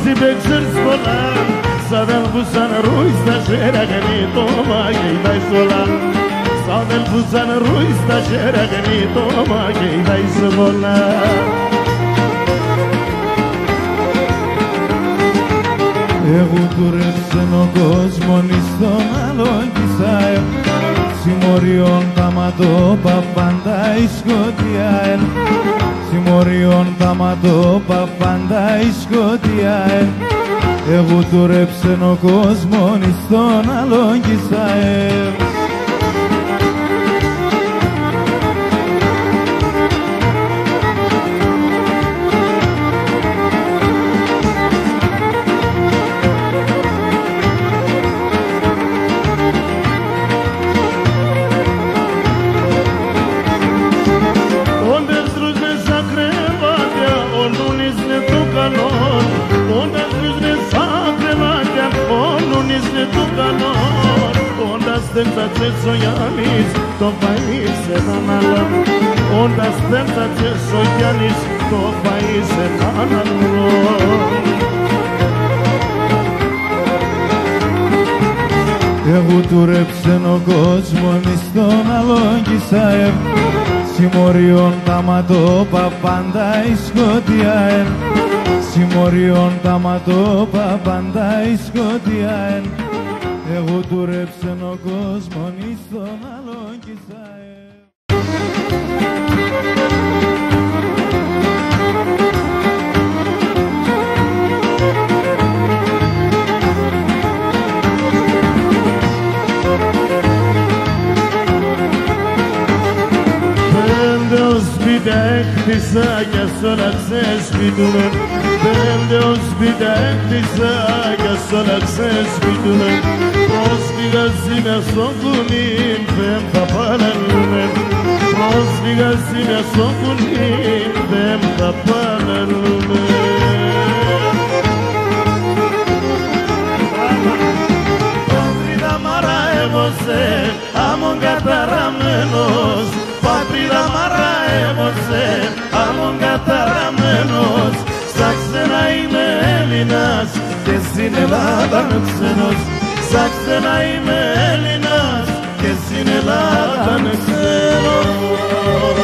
si bekçir spolan Sadel busan ruiz da şeraganito magei dai solan Sadel busan ruiz da şeraganito magei dai solan Εγώ τουρέψεν ο κόσμον στον άλλον κισάε Συμμοριών τα ματώπα πάντα η σκοτία Συμμοριών τα ματώπα πάντα η σκοτία Εγώ τουρέψεν ο κόσμον στον άλλον κισάε Tentație soianis, to país se nanala Ondas tentație soianis, to país se nanala Εγώ τουρέψεν ο κόσμον στον άλλον κισάε Συμμοριών τα ματώπα πάντα η σκοτία Συμμοριών τα ματώπα πάντα η σκοτία Εγώ τουρέψεν ο κόσμον στον άλλον κισάε Χτίσα για σ' όλα ξεσπιτούνε Πέντε ως πίτα χτίσα για σ' όλα ξεσπιτούνε Πρόσφυγα σήμερα στο κουνήν δεν θα παραλούμε Πρόσφυγα σήμερα στο κουνήν δεν θα παραλούμε Πατρίδα μαραεύωσε άμμον καταραμένος Πατρίδα μαραεύωσε άμμον καταραμένος Στα ξένα είμαι Έλληνας και στην Ελλάδα με ξένος Στα ξένα είμαι Έλληνας και στην Ελλάδα με ξένος